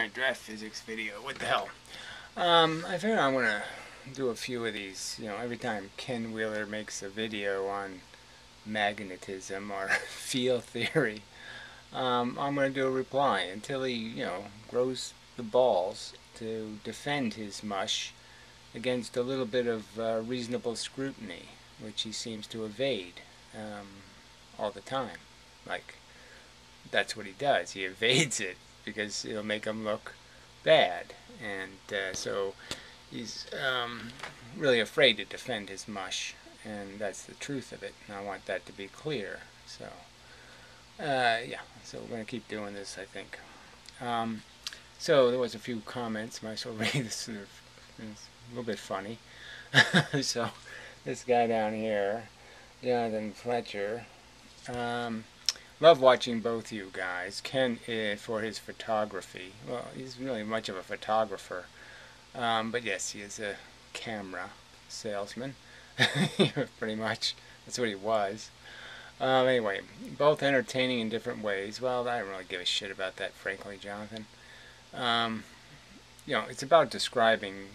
giant draft physics video. What the hell? I figured I want to do a few of these. You know, every time Ken Wheeler makes a video on magnetism or field theory, I'm going to do a reply until he, grows the balls to defend his mush against a little bit of reasonable scrutiny, which he seems to evade all the time. Like, that's what he does. He evades it because it'll make him look bad. And so he's really afraid to defend his mush. And that's the truth of it. And I want that to be clear. So, yeah. So we're going to keep doing this, I think. So there was a few comments. Might as well read this. It's a little bit funny. So this guy down here, Jonathan Fletcher. Love watching both you guys. Ken, for his photography. Well, he's really much of a photographer. But yes, he is a camera salesman. Pretty much. That's what he was. Anyway, both entertaining in different ways. Well, I don't really give a shit about that, frankly, Jonathan. It's about describing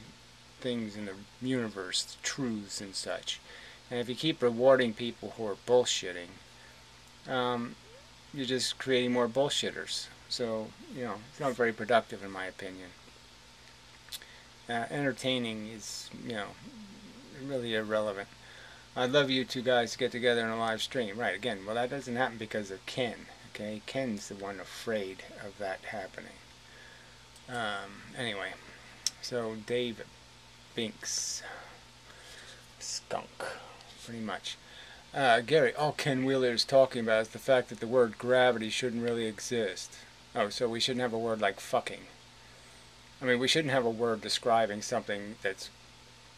things in the universe, truths and such. And if you keep rewarding people who are bullshitting, you're just creating more bullshitters. So, it's not very productive in my opinion. Entertaining is, really irrelevant. I'd love you two guys to get together in a live stream. Right, again, well, that doesn't happen because of Ken. Okay, Ken's the one afraid of that happening. Anyway, so Dave Binks. Skunk, pretty much. Gary, all Ken Wheeler is talking about is the fact that the word gravity shouldn't really exist. Oh, so we shouldn't have a word like fucking. I mean, we shouldn't have a word describing something that's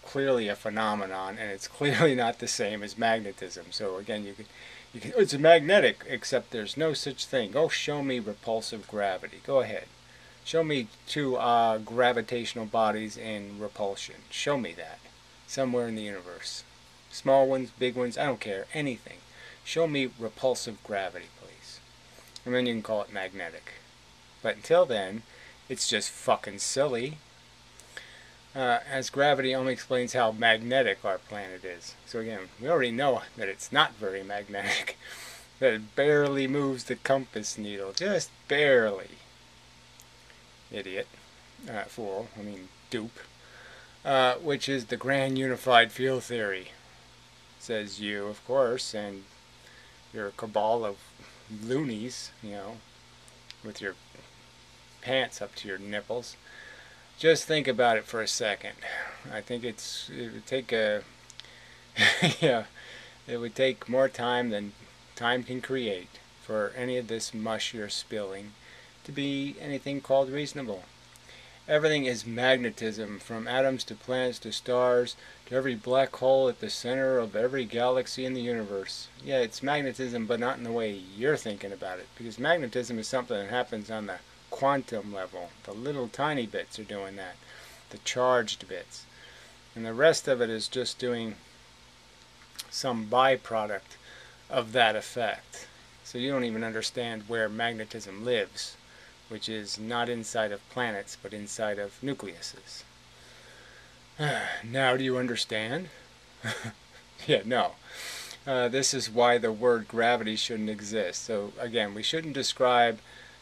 clearly a phenomenon, and it's clearly not the same as magnetism. So again, you can it's magnetic, except there's no such thing. Go show me repulsive gravity. Go ahead. Show me two gravitational bodies in repulsion. Show me that. Somewhere in the universe. Small ones, big ones, I don't care. Anything. Show me repulsive gravity, please. And then you can call it magnetic. But until then, it's just fucking silly. As gravity only explains how magnetic our planet is. So again, we already know that it's not very magnetic. That it barely moves the compass needle. Just barely. Idiot. Fool. I mean, dupe. Which is the grand unified field theory. Says you, of course, and you're a cabal of loonies, with your pants up to your nipples. Just think about it for a second. I think it would take yeah, it would take more time than time can create for any of this mush you're spilling to be anything called reasonable. Everything is magnetism, from atoms to planets to stars, to every black hole at the center of every galaxy in the universe. Yeah, it's magnetism, but not in the way you're thinking about it, because magnetism is something that happens on the quantum level. The little tiny bits are doing that, the charged bits. And the rest of it is just doing some byproduct of that effect. So you don't even understand where magnetism lives, which is not inside of planets, but inside of nucleuses. Now do you understand? Yeah, no. This is why the word gravity shouldn't exist. So again, we shouldn't describe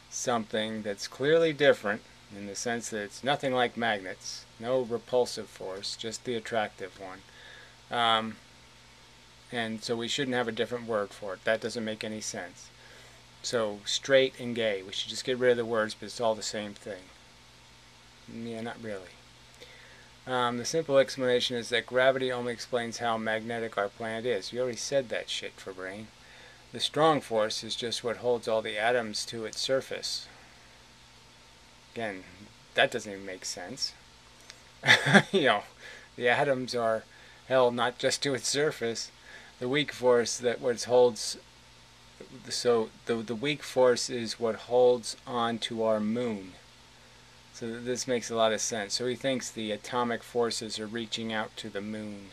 something that's clearly different in the sense that it's nothing like magnets, no repulsive force, just the attractive one. And so we shouldn't have a different word for it. That doesn't make any sense. So, straight and gay. We should just get rid of the words, but it's all the same thing. Yeah, not really. The simple explanation is that gravity only explains how magnetic our planet is. You already said that shit, for brain. The strong force is just what holds all the atoms to its surface. Again, that doesn't even make sense. The atoms are held not just to its surface. The weak force that what holds... So the weak force is what holds on to our moon. So this makes a lot of sense. So he thinks the atomic forces are reaching out to the moon.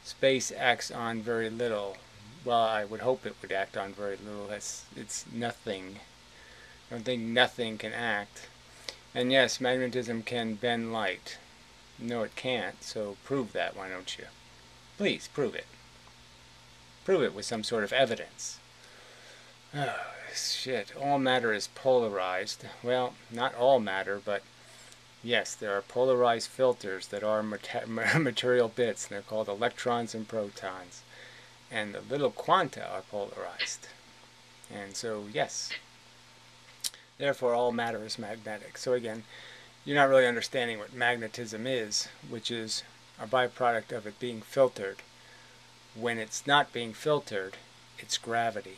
Space acts on very little. Well, I would hope it would act on very little. It's nothing. I don't think nothing can act. And yes, magnetism can bend light. No, it can't, so prove that, why don't you? Please, prove it. Prove it with some sort of evidence. Oh, shit. All matter is polarized. Well, not all matter, but yes, there are polarized filters that are material bits, and they're called electrons and protons. And the little quanta are polarized. And so, yes. Therefore, all matter is magnetic. So again, you're not really understanding what magnetism is, which is a byproduct of it being filtered. When it's not being filtered, it's gravity.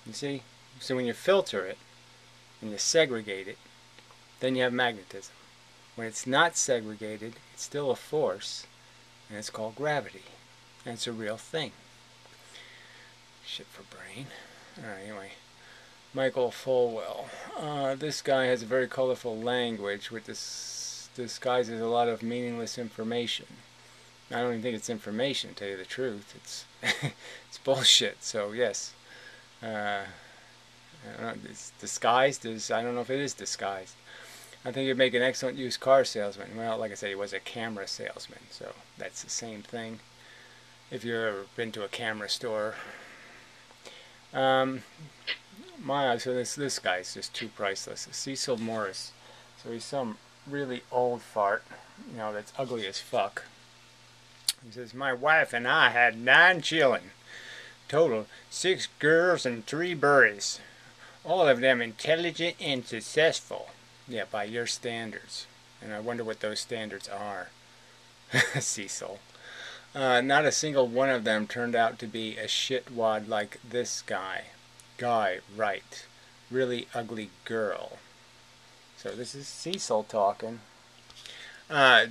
You see? So when you filter it and you segregate it, then you have magnetism. When it's not segregated, it's still a force, and it's called gravity. And it's a real thing. Shit for brain. Alright, anyway. Michael Fulwell. This guy has a very colorful language which disguises a lot of meaningless information. I don't even think it's information, to tell you the truth. It's it's bullshit. So yes, I don't know, it's disguised. I don't know if it is disguised. I think he'd make an excellent used car salesman. Well, like I said, he was a camera salesman, so that's the same thing. If you've ever been to a camera store. So this guy's just too priceless. Cecil Morris. So he's some really old fart, you know, that's ugly as fuck. He says, my wife and I had 9 children. Total 6 girls and 3 boys. All of them intelligent and successful. Yeah, by your standards. And I wonder what those standards are. Cecil. Not a single one of them turned out to be a shitwad like this guy. Right. Really ugly girl. So this is Cecil talking.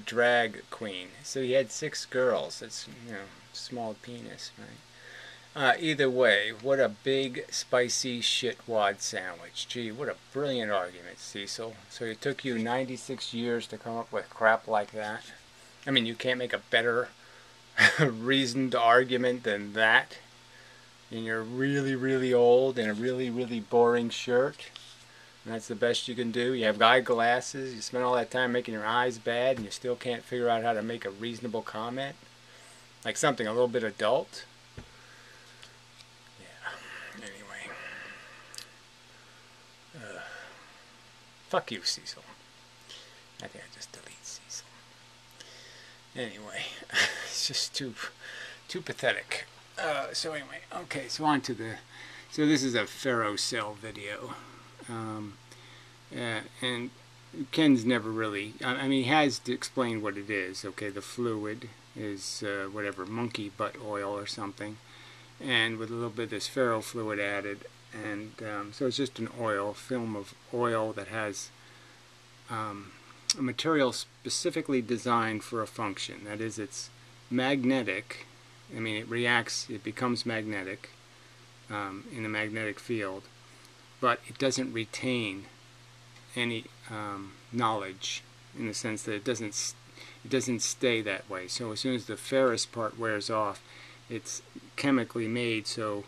Drag queen. So he had 6 girls. That's, you know, small penis, right? Either way, what a big, spicy shitwad sandwich. Gee, what a brilliant argument, Cecil. So it took you 96 years to come up with crap like that? I mean, you can't make a better reasoned argument than that? And you're really, really old in a really, really boring shirt? And that's the best you can do? You have eyeglasses, you spend all that time making your eyes bad, and you still can't figure out how to make a reasonable comment? Like something a little bit adult? Yeah, anyway. Fuck you, Cecil. I think I just delete Cecil. Anyway, it's just too pathetic. So anyway, okay, so on to the... So this is a ferrocell video. And Ken's never really... I mean, he has explained what it is. Okay, the fluid is whatever, monkey butt oil or something. And with a little bit of this ferrofluid added. And so it's just an oil, film of oil that has a material specifically designed for a function. That is, it's magnetic. I mean, it reacts, it becomes magnetic in a magnetic field, but it doesn't retain any knowledge, in the sense that it doesn't stay that way. So as soon as the ferrous part wears off, it's chemically made so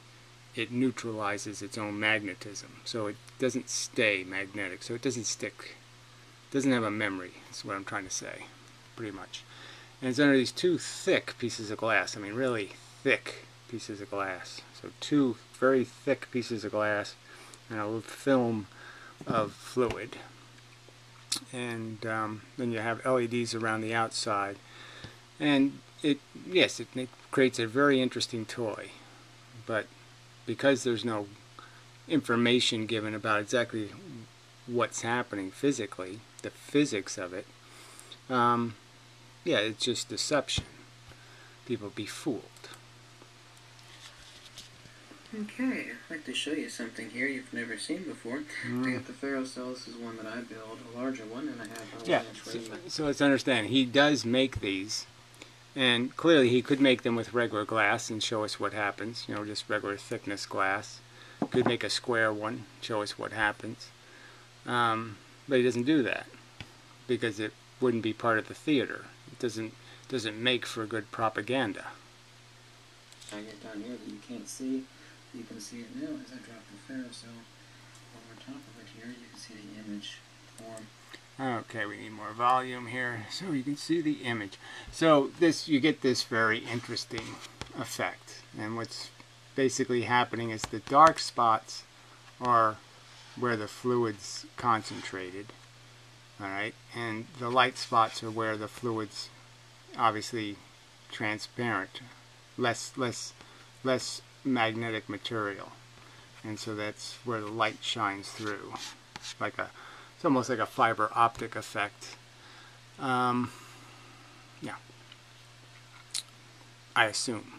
it neutralizes its own magnetism. So it doesn't stay magnetic. So it doesn't stick. It doesn't have a memory. That's what I'm trying to say, pretty much. And it's under these 2 thick pieces of glass. I mean, really thick pieces of glass. So 2 very thick pieces of glass and a little film of fluid. And then you have LEDs around the outside. And it creates a very interesting toy. But because there's no information given about exactly what's happening physically, the physics of it, yeah, it's just deception. People be fooled. Okay, I'd like to show you something here you've never seen before. I got the ferrocell. This is one that I built, a larger one, and I have a so let's understand. He does make these, and clearly he could make them with regular glass and show us what happens. You know, just regular thickness glass. Could make a square one, show us what happens. But he doesn't do that because it wouldn't be part of the theater. It doesn't make for good propaganda. I get down here that you can't see. You can see it now as I drop the ferrocell over top of it here. You can see the image form. Okay, we need more volume here so you can see the image. So you get this very interesting effect. And what's basically happening is the dark spots are where the fluid's concentrated. Alright, and the light spots are where the fluid's obviously transparent, less magnetic material. And so that's where the light shines through. It's almost like a fiber optic effect. Yeah, I assume.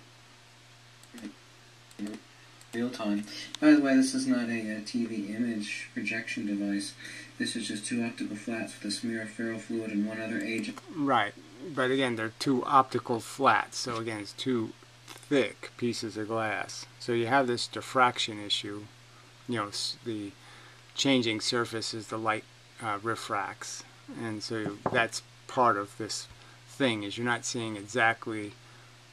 Real time. By the way, this is not a TV image projection device. This is just two optical flats with a smear of ferrofluid and one other agent. Right, but again, they're two optical flats, so again, it's two thick pieces of glass. So you have this diffraction issue. You know, the changing surface as the light refracts, and so that's part of this thing, is you're not seeing exactly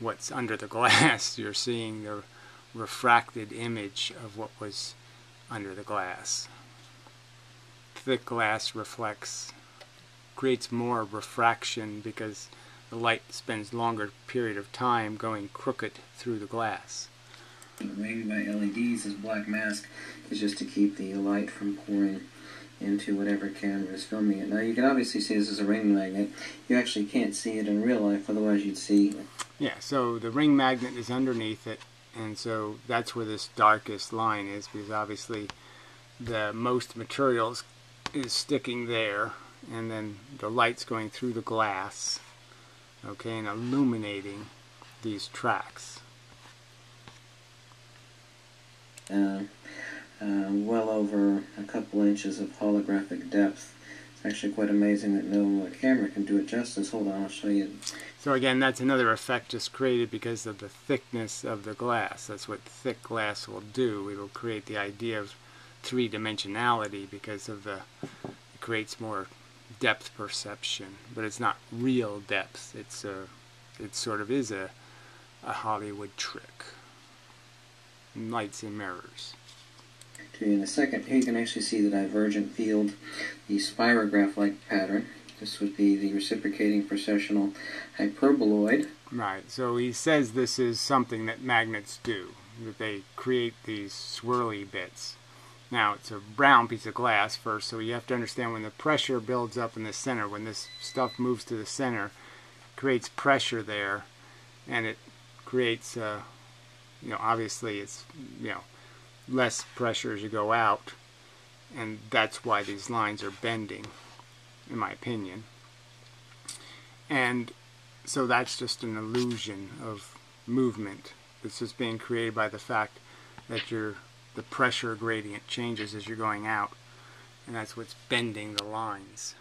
what's under the glass. You're seeing the refracted image of what was under the glass. Thick glass creates more refraction because the light spends longer period of time going crooked through the glass. Ringed by LEDs, this black mask is just to keep the light from pouring into whatever camera is filming it. Now you can obviously see this is a ring magnet. You actually can't see it in real life, otherwise you'd see. Yeah, so the ring magnet is underneath it, and so that's where this darkest line is, because obviously the most materials is sticking there, and then the light's going through the glass, okay, and illuminating these tracks. Well over a couple inches of holographic depth. It's actually quite amazing that no camera can do it justice. Hold on, I'll show you. So again, that's another effect just created because of the thickness of the glass. That's what thick glass will do. It will create the idea of three-dimensionality because of it creates more depth perception, but it's not real depth. It sort of is a Hollywood trick. Lights and mirrors. To you in a second. Here you can actually see the divergent field, the spirograph-like pattern. This would be the reciprocating precessional hyperboloid. Right, so he says this is something that magnets do, that they create these swirly bits. Now, it's a brown piece of glass first, so you have to understand when the pressure builds up in the center, when this stuff moves to the center, it creates pressure there, and it creates, obviously it's, less pressure as you go out, and that's why these lines are bending, in my opinion. And so that's just an illusion of movement. It's just being created by the fact that the pressure gradient changes as you're going out, and that's what's bending the lines.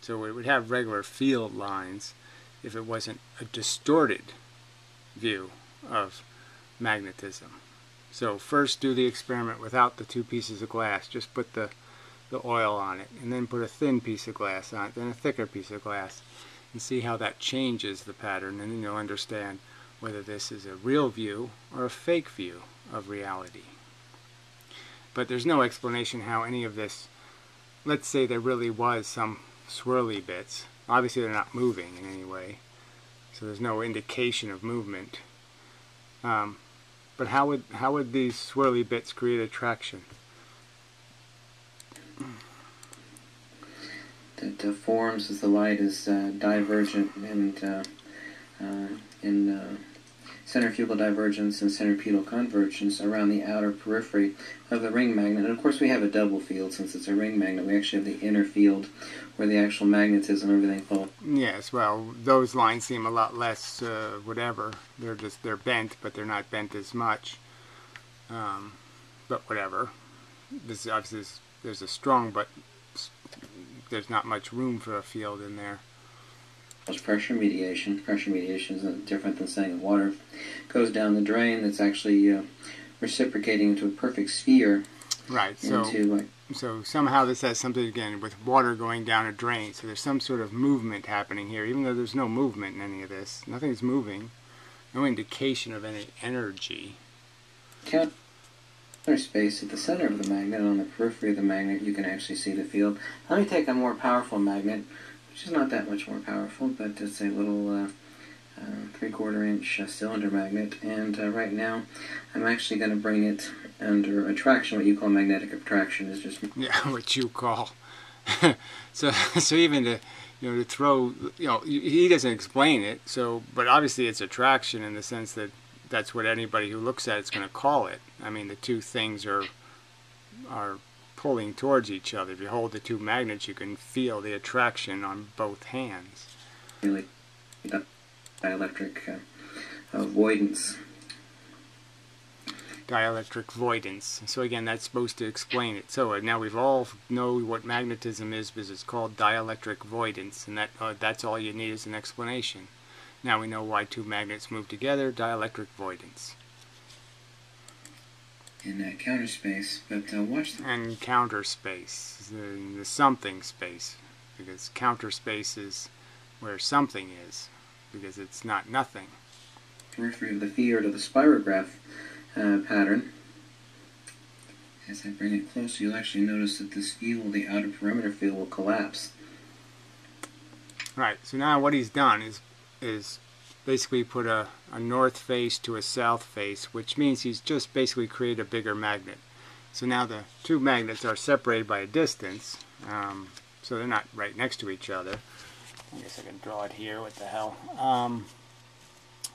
So it would have regular field lines if it wasn't a distorted view of magnetism. So first do the experiment without the two pieces of glass. Just put the oil on it, and then put a thin piece of glass on it, then a thicker piece of glass, and see how that changes the pattern, and then you'll understand whether this is a real view or a fake view of reality. But there's no explanation how any of this, let's say there really was some swirly bits. Obviously they're not moving in any way, so there's no indication of movement. But how would these swirly bits create attraction? That forms as the light is divergent and in centrifugal divergence and centripetal convergence around the outer periphery of the ring magnet. And of course we have a double field since it's a ring magnet. We actually have the inner field where the actual magnetism and everything falls. Yes, well, those lines seem a lot less whatever. They're bent, but they're not bent as much. But whatever. This obviously there's a strong, but there's not much room for a field in there. It's pressure mediation. Pressure mediation is different than saying that water goes down the drain. That's actually reciprocating into a perfect sphere. Right. So somehow this has something, again, with water going down a drain. So there's some sort of movement happening here, even though there's no movement in any of this. Nothing's moving. No indication of any energy. space at the center of the magnet, on the periphery of the magnet, you can actually see the field. Let me take a more powerful magnet, which is not that much more powerful, but it's a little 3/4 inch cylinder magnet, and right now I'm actually going to bring it under attraction. What you call magnetic attraction is just... Yeah, what you call. so even to throw, he doesn't explain it, so, but obviously it's attraction in the sense that that's what anybody who looks at it's going to call it. I mean, the two things are pulling towards each other. If you hold the two magnets, you can feel the attraction on both hands. Really dielectric avoidance. Dielectric voidance. So again, that's supposed to explain it. So now we've all know what magnetism is because it's called dielectric voidance, and that's all you need is an explanation. Now we know why two magnets move together, dielectric voidance. In counter space, but watch the... And counter space, the something space, because counter space is where something is, because it's not nothing. Periphery of the field of the spirograph pattern. As I bring it closer, you'll actually notice that this field, the outer perimeter field, will collapse. Right, so now what he's done is basically put a north face to a south face, which means he's just basically created a bigger magnet. So now the two magnets are separated by a distance, so they're not right next to each other. I guess I can draw it here, what the hell.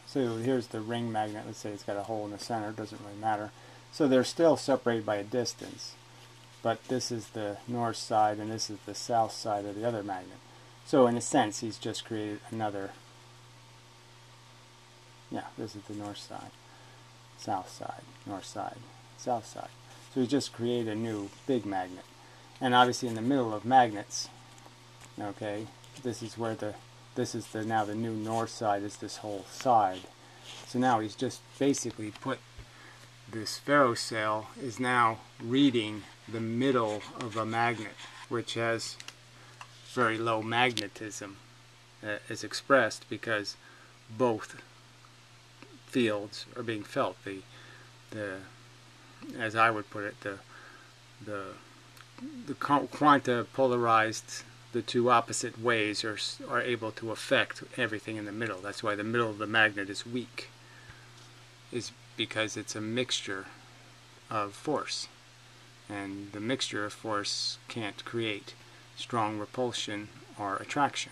So here's the ring magnet. Let's say it's got a hole in the center, doesn't really matter. So they're still separated by a distance, but this is the north side and this is the south side of the other magnet. So in a sense, he's just created another, yeah, this is the north side, south side, north side, south side. So he's just created a new big magnet. And obviously in the middle of magnets, okay, this is where now the new north side is this whole side. So now he's just basically put this ferrocell is now reading the middle of a magnet, which has very low magnetism is expressed because both fields are being felt. The as I would put it, the quanta polarized, the two opposite ways are able to affect everything in the middle. That's why the middle of the magnet is weak, is because it's a mixture of force, and the mixture of force can't create strong repulsion or attraction.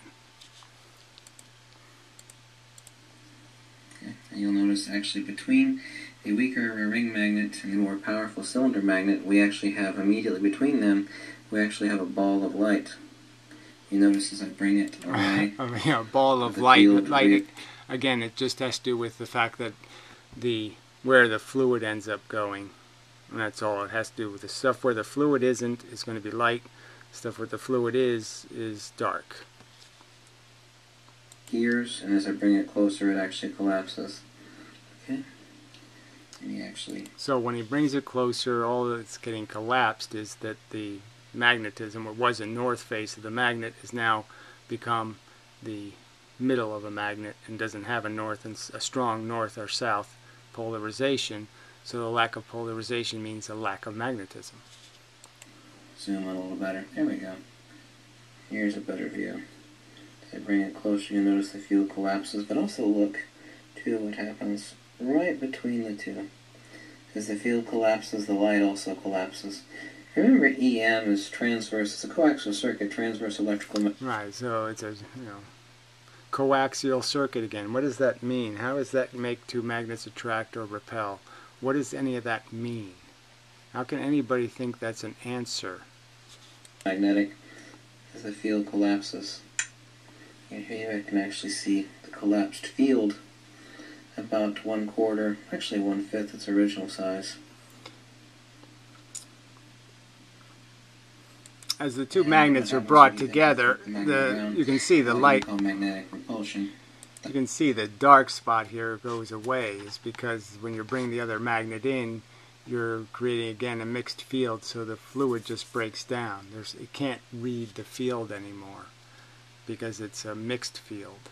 Okay. And you'll notice actually between the weaker ring magnet and the more powerful cylinder magnet, we actually have immediately between them, we actually have a ball of light. You notice as I bring it away. A ball of light. Again, it just has to do with the fact that where the fluid ends up going. And that's all. It has to do with the stuff where the fluid isn't is going to be light. Stuff where the fluid is dark. Gears, and as I bring it closer, it actually collapses. Okay. And he actually... So when he brings it closer, all that's getting collapsed is that the magnetism, what was a north face of the magnet, has now become the middle of a magnet and doesn't have a strong north or south polarization. So the lack of polarization means a lack of magnetism. Zoom in a little better. There we go. Here's a better view. As I bring it closer, you'll notice the field collapses, but also look to what happens right between the two. As the field collapses, the light also collapses. Remember, EM is transverse. It's a coaxial circuit, transverse electrical... Right, so it's a coaxial circuit again. What does that mean? How does that make two magnets attract or repel? What does any of that mean? How can anybody think that's an answer? Magnetic, as the field collapses. And here I can actually see the collapsed field about 1/4, actually 1/5 its original size. As the two magnets are brought together, you can see the light. Magnetic repulsion. You can see the dark spot here goes away. It's because when you bring the other magnet in, you're creating again a mixed field, so the fluid just breaks down. It can't read the field anymore because it's a mixed field.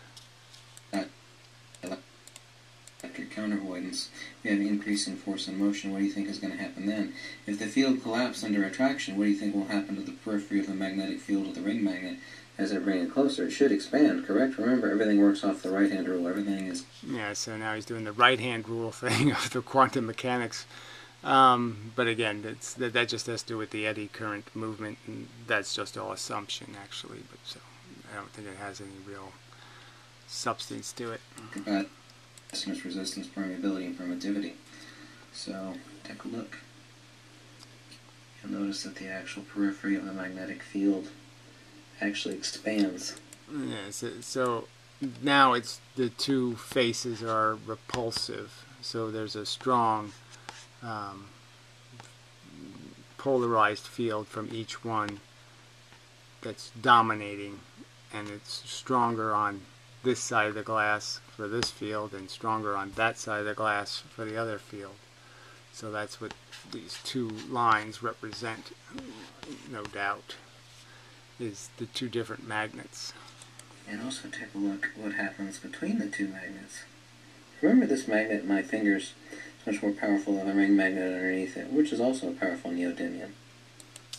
Electric counteravoidance, we have increasing force and motion. What do you think is going to happen then? If the field collapsed under attraction, what do you think will happen to the periphery of the magnetic field of the ring magnet as I bring it closer? It should expand, correct? Remember, everything works off the right-hand rule. Everything is... Yeah, so now he's doing the right-hand rule thing of the quantum mechanics. But again, that just has to do with the eddy current movement, and that's just all assumption, actually. But so I don't think it has any real substance to it. About resistance, permeability, and permittivity. So take a look. You'll notice that the actual periphery of the magnetic field actually expands. Yeah, so now it's the two faces are repulsive. So there's a strong polarized field from each one that's dominating, and it's stronger on this side of the glass for this field and stronger on that side of the glass for the other field. So that's what these two lines represent, no doubt, is the two different magnets. And also take a look at what happens between the two magnets. Remember, this magnet in my fingers is much more powerful than the ring magnet underneath it, which is also a powerful neodymium.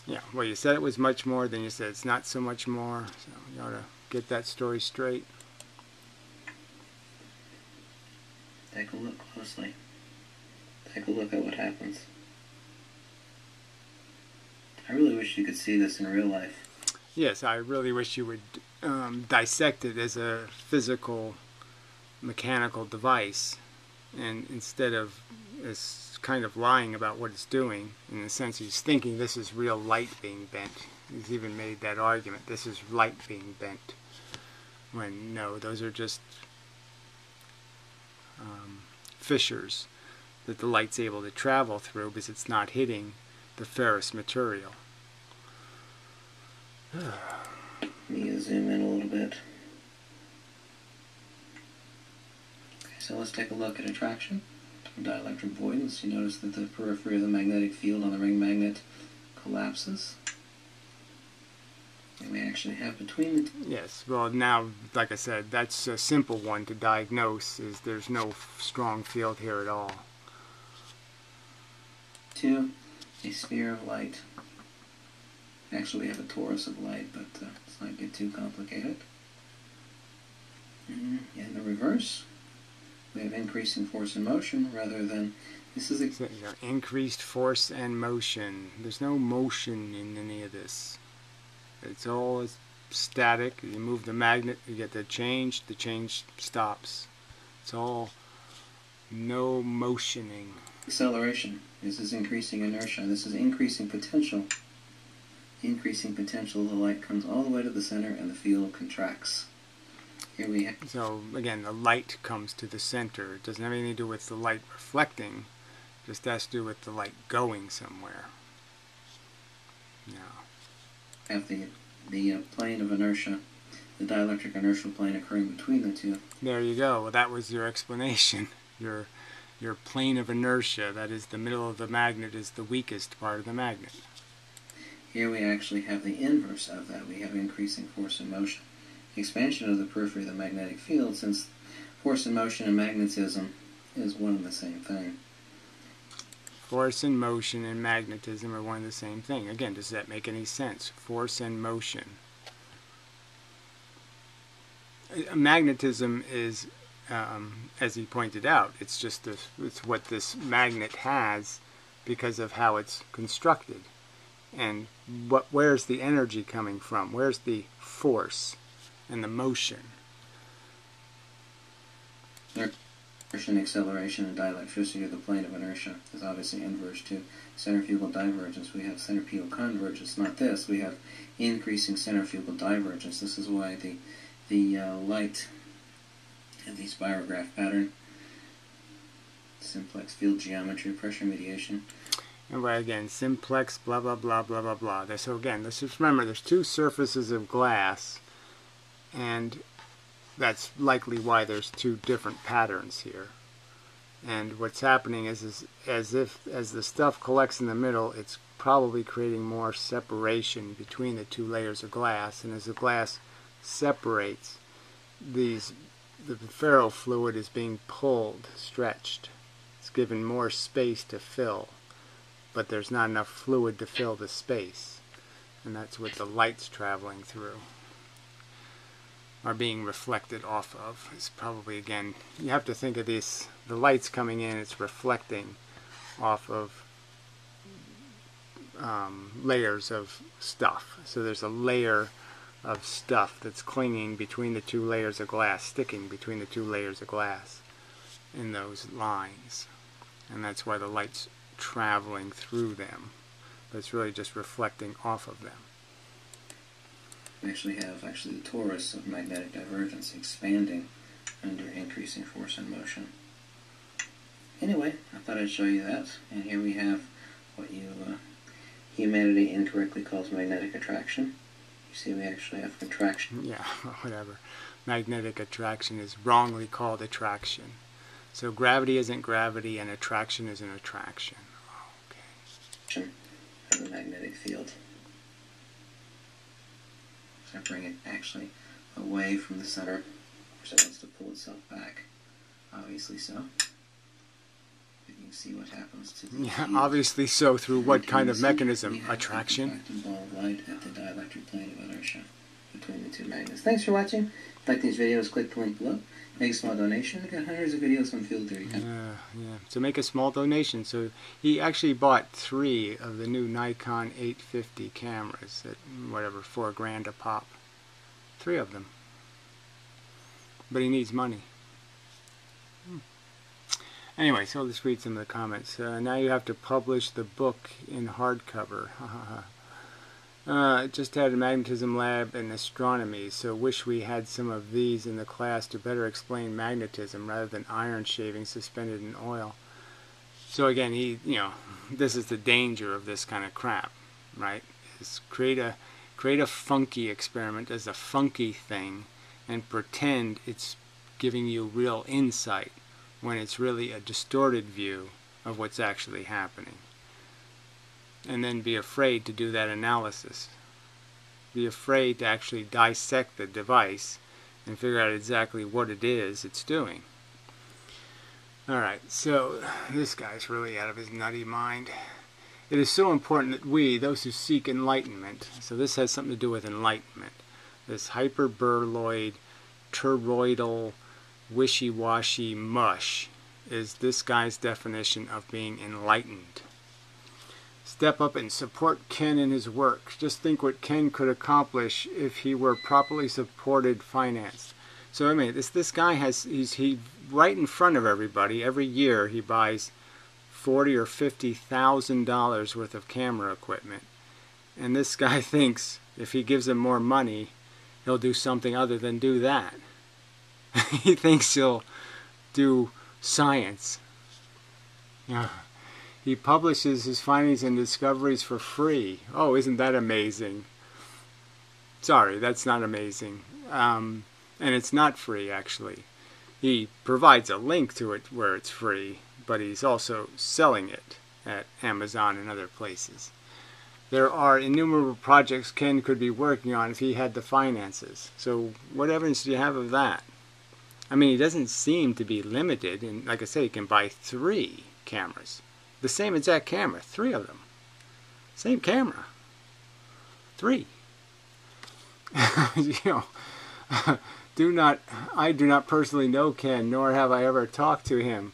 Yeah, well, you said it was much more, then you said it's not so much more, so you ought to get that story straight. Take a look closely. Take a look at what happens. I really wish you could see this in real life. Yes, I really wish you would dissect it as a physical, mechanical device, and instead of this kind of lying about what it's doing, in the sense he's thinking this is real light being bent. He's even made that argument, this is light being bent, when no, those are just fissures that the light's able to travel through because it's not hitting the ferrous material. Let me zoom in a little bit. Okay, so let's take a look at attraction. Dielectric avoidance. You notice that the periphery of the magnetic field on the ring magnet collapses. And we actually have between the two. Yes, well now, like I said, that's a simple one to diagnose, is there's no strong field here at all. A sphere of light. Actually, we have a torus of light, but let's not get too complicated. In the reverse, we have increasing force and motion rather than... This is increased force and motion. There's no motion in any of this. It's all static. You move the magnet, you get the change stops. It's all no motioning. Acceleration. This is increasing inertia. This is increasing potential. Increasing potential, the light comes all the way to the center and the field contracts. Here we have... So again, the light comes to the center. It doesn't have anything to do with the light reflecting. It just has to do with the light going somewhere. Now, have the plane of inertia, the dielectric inertial plane occurring between the two. There you go. Well, that was your explanation. Your plane of inertia, that is the middle of the magnet, is the weakest part of the magnet. Here we actually have the inverse of that. We have increasing force and motion. The expansion of the periphery of the magnetic field, since force and motion and magnetism is one and the same thing. Force and motion and magnetism are one and the same thing. Again, does that make any sense? Force and motion. Magnetism is, as he pointed out, it's just it's what this magnet has because of how it's constructed. And where's the energy coming from? Where's the force and the motion? Inertia, acceleration, and dielectricity of the plane of inertia is obviously inverse to centrifugal divergence. We have centripetal convergence, not this. We have increasing centrifugal divergence. This is why the light and the spirograph pattern, simplex field geometry, pressure mediation. And again, simplex, blah, blah, blah, blah, blah, blah. So again, let's just remember, there's two surfaces of glass, and that's likely why there's two different patterns here. And what's happening is as the stuff collects in the middle, it's probably creating more separation between the two layers of glass. And as the glass separates, these the ferrofluid is being pulled, stretched. It's given more space to fill, but there's not enough fluid to fill the space. And that's what the light's traveling through, or being reflected off of. It's probably, again, you have to think of this, the light's coming in, it's reflecting off of layers of stuff. So there's a layer of stuff that's clinging between the two layers of glass, sticking between the two layers of glass in those lines. And that's why the light's traveling through them. But it's really just reflecting off of them. We actually have the torus of magnetic divergence expanding under increasing force and motion. Anyway, I thought I'd show you that. And here we have what humanity incorrectly calls magnetic attraction. You see we actually have contraction. Yeah, whatever. Magnetic attraction is wrongly called attraction. So gravity isn't gravity and attraction isn't attraction. Okay. Of the magnetic field. So I bring it actually away from the center, so it wants to pull itself back. Obviously so. You can see what happens to the Yeah, obviously so. Through what kind of mechanism? Attraction? The ball of light at the dielectric plane of inertia between the two magnets. Thanks for watching. If you like these videos, click the link below. Make a small donation. I've got hundreds of videos on field theory. Yeah. So make a small donation. So he actually bought 3 of the new Nikon 850 cameras at whatever, $4 a pop. 3 of them. But he needs money. Anyway, so I'll just read some of the comments. Now you have to publish the book in hardcover. Just had a magnetism lab in astronomy, so wish we had some of these in the class to better explain magnetism rather than iron shavings suspended in oil. So again, this is the danger of this kind of crap, right? Is create a funky experiment as a funky thing and pretend it's giving you real insight when it's really a distorted view of what's actually happening. And then be afraid to do that analysis. Be afraid to actually dissect the device and figure out exactly what it is it's doing. Alright, so this guy's really out of his nutty mind. It is so important that we, those who seek enlightenment, so this has something to do with enlightenment, this hyperborealoid, toroidal, wishy-washy mush is this guy's definition of being enlightened. Step up and support Ken in his work. Just think what Ken could accomplish if he were properly supported, financed. So I mean, this guy has he right in front of everybody. Every year he buys $40,000 or $50,000 worth of camera equipment, and this guy thinks if he gives him more money, he'll do something other than do that. He thinks he'll do science. Yeah. He publishes his findings and discoveries for free. Oh, isn't that amazing? Sorry, that's not amazing. And it's not free, actually. He provides a link to it where it's free, but he's also selling it at Amazon and other places. There are innumerable projects Ken could be working on if he had the finances. So what evidence do you have of that? I mean, he doesn't seem to be limited, and like I say, he can buy 3 cameras. The same exact camera, 3 of them. Same camera. 3. I do not personally know Ken, nor have I ever talked to him.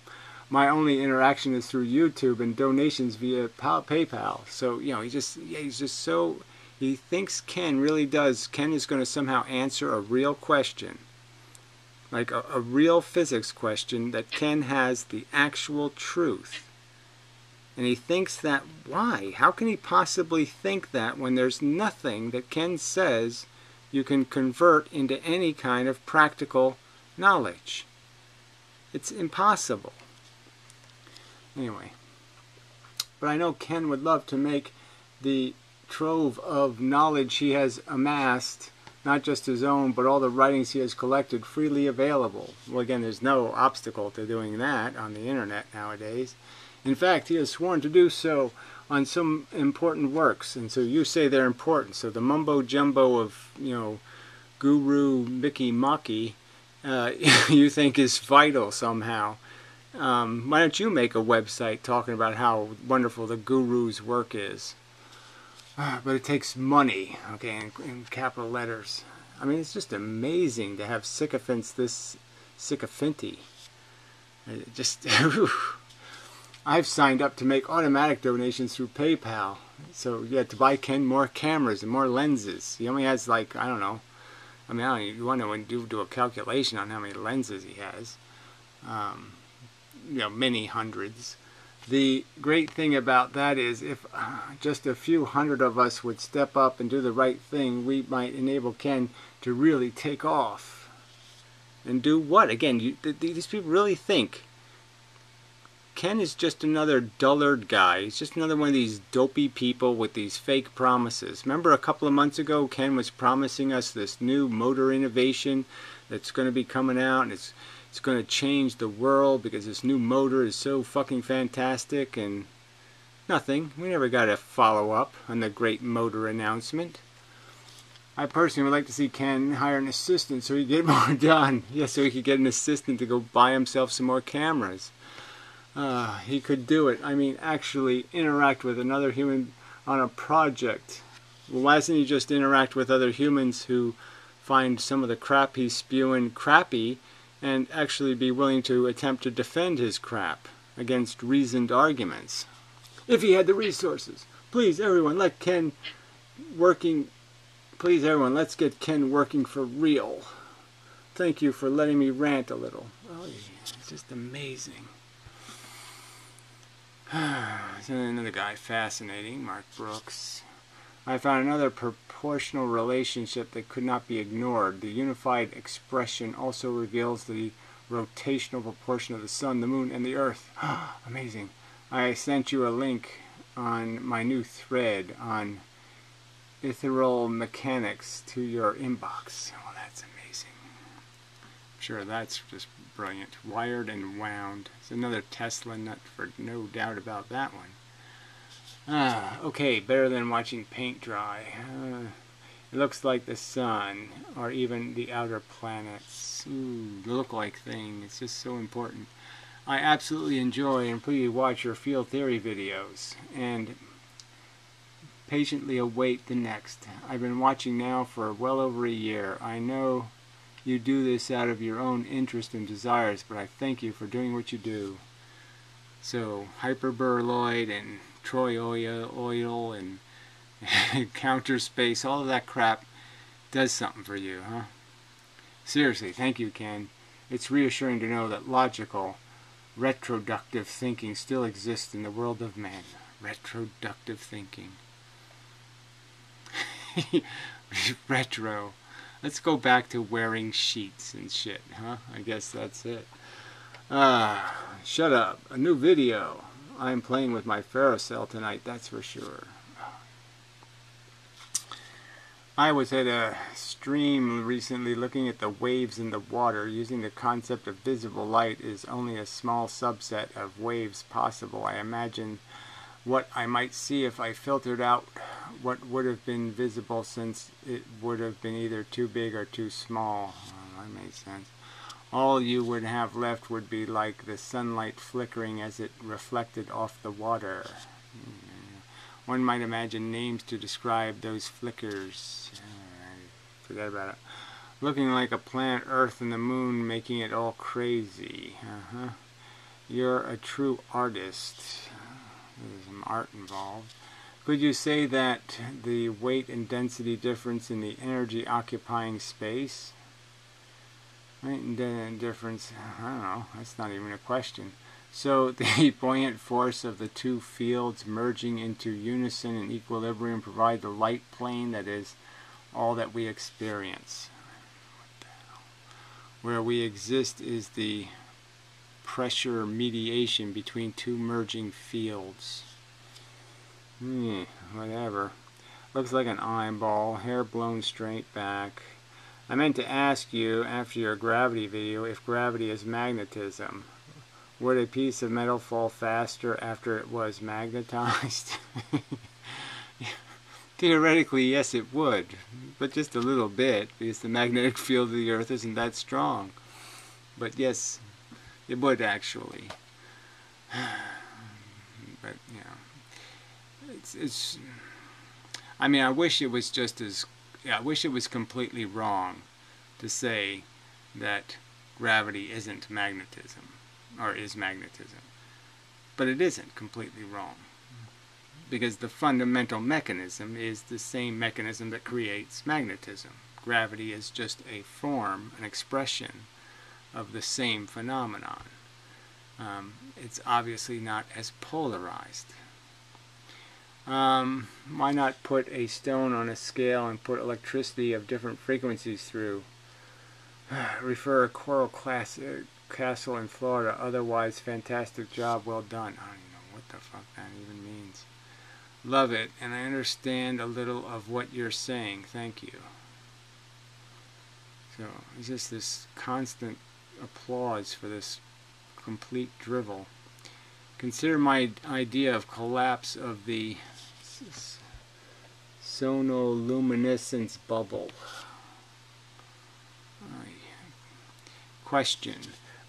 My only interaction is through YouTube and donations via PayPal. So, he's just so, he thinks Ken is going to somehow answer a real question. Like a real physics question that Ken has the actual truth. And he thinks that, why? How can he possibly think that when there's nothing that Ken says you can convert into any kind of practical knowledge? It's impossible. Anyway. But I know Ken would love to make the trove of knowledge he has amassed, not just his own, but all the writings he has collected, freely available. Well, again, there's no obstacle to doing that on the internet nowadays. In fact, he has sworn to do so on some important works, and so you say they're important. So the mumbo-jumbo of, Guru Mickey Mocky you think is vital somehow. Why don't you make a website talking about how wonderful the guru's work is? But it takes money, okay, in capital letters. I mean, it's just amazing to have sycophants this sycophanty. Just, I've signed up to make automatic donations through PayPal. So, yeah, to buy Ken more cameras and more lenses. He only has, like, I don't know. I mean, I don't even want to do a calculation on how many lenses he has. You know, many hundreds. The great thing about that is if just a few hundred of us would step up and do the right thing, we might enable Ken to really take off. And do what? Again, these people really think Ken is just another dullard guy. He's just another one of these dopey people with these fake promises. Remember a couple of months ago, Ken was promising us this new motor innovation that's going to be coming out, and it's going to change the world because this new motor is so fucking fantastic, and nothing. We never got a follow-up on the great motor announcement. I personally would like to see Ken hire an assistant so he could get more done. Yeah, so he could get an assistant to go buy himself some more cameras. He could do it. I mean, actually interact with another human on a project. Well, why doesn't he just interact with other humans who find some of the crap he's spewing crappy and actually be willing to attempt to defend his crap against reasoned arguments? If he had the resources. Please, everyone, let Ken working... Please, everyone, let's get Ken working for real. Thank you for letting me rant a little. Oh, yeah, it's just amazing. Another guy, fascinating, Mark Brooks. I found another proportional relationship that could not be ignored. The unified expression also reveals the rotational proportion of the sun, the moon, and the earth. Amazing. I sent you a link on my new thread on ethereal mechanics to your inbox. Well, that's amazing. I'm sure that's just brilliant. Wired and wound. It's another Tesla nut, for no doubt about that one. Okay, better than watching paint dry. It looks like the sun, or even the outer planets. Ooh, look-like thing. It's just so important. I absolutely enjoy and please watch your field theory videos, and patiently await the next. I've been watching now for well over a year. I know you do this out of your own interest and desires, but I thank you for doing what you do. So, hyperberloid and Troy oil and counter space, all of that crap does something for you, huh? Seriously, thank you, Ken. It's reassuring to know that logical, retroductive thinking still exists in the world of man. Retroductive thinking. Retro. Let's go back to wearing sheets and shit, huh? I guess that's it. Shut up. A new video. I'm playing with my ferrocell tonight, that's for sure. I was at a stream recently looking at the waves in the water. Using the concept of visible light is only a small subset of waves possible. I imagine what I might see if I filtered out what would have been visible, since it would have been either too big or too small. Oh, that makes sense. All you would have left would be like the sunlight flickering as it reflected off the water. One might imagine names to describe those flickers. Forget about it. Looking like a planet Earth and the moon, making it all crazy. You're a true artist. There's some art involved. Could you say that the weight and density difference in the energy occupying space? Weight and difference, I don't know, that's not even a question. So the buoyant force of the two fields merging into unison and equilibrium provide the light plane that is all that we experience. What the hell? Where we exist is the pressure mediation between two merging fields. Whatever. Looks like an eyeball, hair blown straight back. I meant to ask you, after your gravity video, if gravity is magnetism. Would a piece of metal fall faster after it was magnetized? Theoretically, yes it would, but just a little bit, because the magnetic field of the Earth isn't that strong. But yes, it would actually. But you know, it's. I mean, I wish it was just as. Yeah, I wish it was completely wrong to say that gravity isn't magnetism, or is magnetism. But it isn't completely wrong, because the fundamental mechanism is the same mechanism that creates magnetism. Gravity is just a form, an expression of the same phenomenon. It's obviously not as polarized. Why not put a stone on a scale and put electricity of different frequencies through? Refer a coral castle in Florida. Otherwise, fantastic job, well done. I don't even know what the fuck that even means. Love it, and I understand a little of what you're saying. Thank you. So, it's just this constant applause for this complete drivel. Consider my idea of collapse of the sonoluminescence bubble. Question.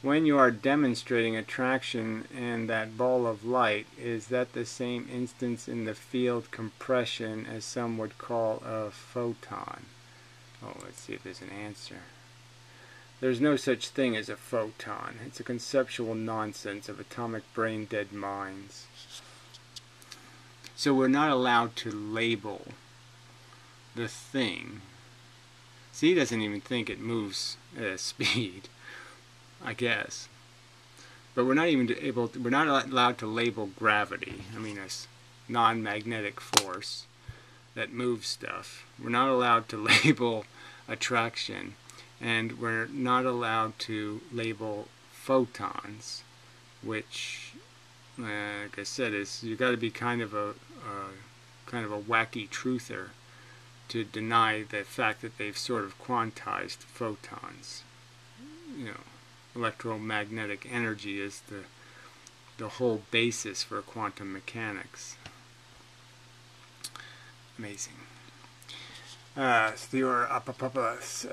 When you are demonstrating attraction and that ball of light, is that the same instance in the field compression as some would call a photon? Oh, let's see if there's an answer. There's no such thing as a photon. It's a conceptual nonsense of atomic brain-dead minds. So we're not allowed to label the thing. See, he doesn't even think it moves at a speed, I guess. But we're not even able to, we're not allowed to label gravity. I mean, a non-magnetic force that moves stuff. We're not allowed to label attraction, and we're not allowed to label photons, which, like I said, is you got to be kind of a wacky truther to deny the fact that they've sort of quantized photons. You know, electromagnetic energy is the whole basis for quantum mechanics. Amazing. Apophasis.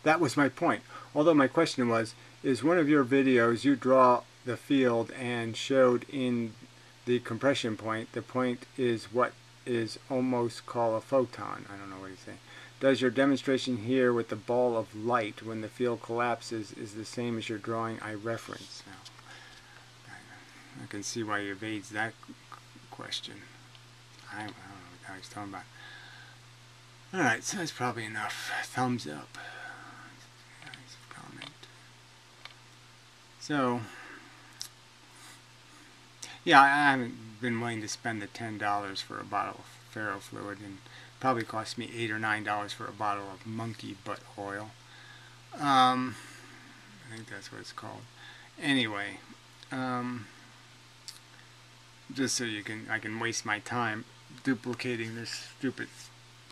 That was my point. Although my question was, is one of your videos you draw the field and showed in the compression point, the point is what is almost called a photon. I don't know what he's saying. Does your demonstration here with the ball of light when the field collapses is the same as your drawing I reference? Now, I can see why he evades that question. I don't know what he's talking about. Alright, so that's probably enough. Thumbs up. Nice comment. So, yeah, I haven't been willing to spend the $10 for a bottle of ferrofluid, and probably cost me $8 or $9 for a bottle of monkey butt oil. I think that's what it's called. Anyway, just so I can waste my time duplicating this stupid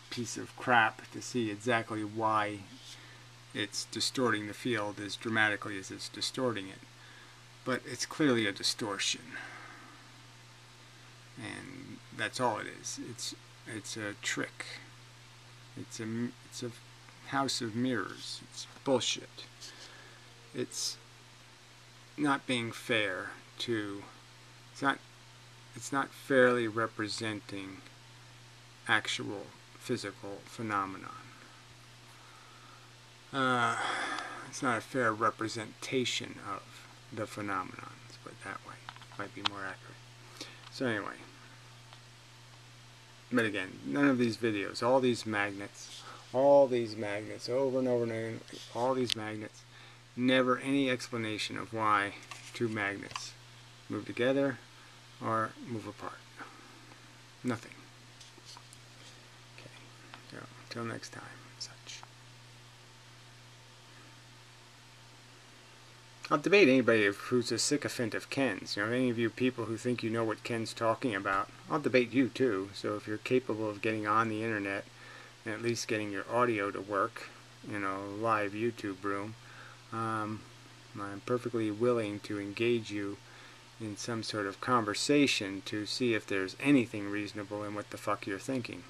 piece of crap to see exactly why it's distorting the field as dramatically as it's distorting it. But it's clearly a distortion, and that's all it is. It's a trick. It's a house of mirrors. It's bullshit. It's not being fair to. It's not fairly representing actual physical phenomenon. It's not a fair representation of the phenomenon. Let's put it that way. Might be more accurate. So anyway. But again, none of these videos, all these magnets, over and over and over, all these magnets, never any explanation of why two magnets move together or move apart. Nothing. Okay, so until next time, such. I'll debate anybody who's a sycophant of Ken's. You know, any of you people who think you know what Ken's talking about, I'll debate you too. So if you're capable of getting on the internet and at least getting your audio to work, you know, live YouTube room, I'm perfectly willing to engage you in some sort of conversation to see if there's anything reasonable in what the fuck you're thinking.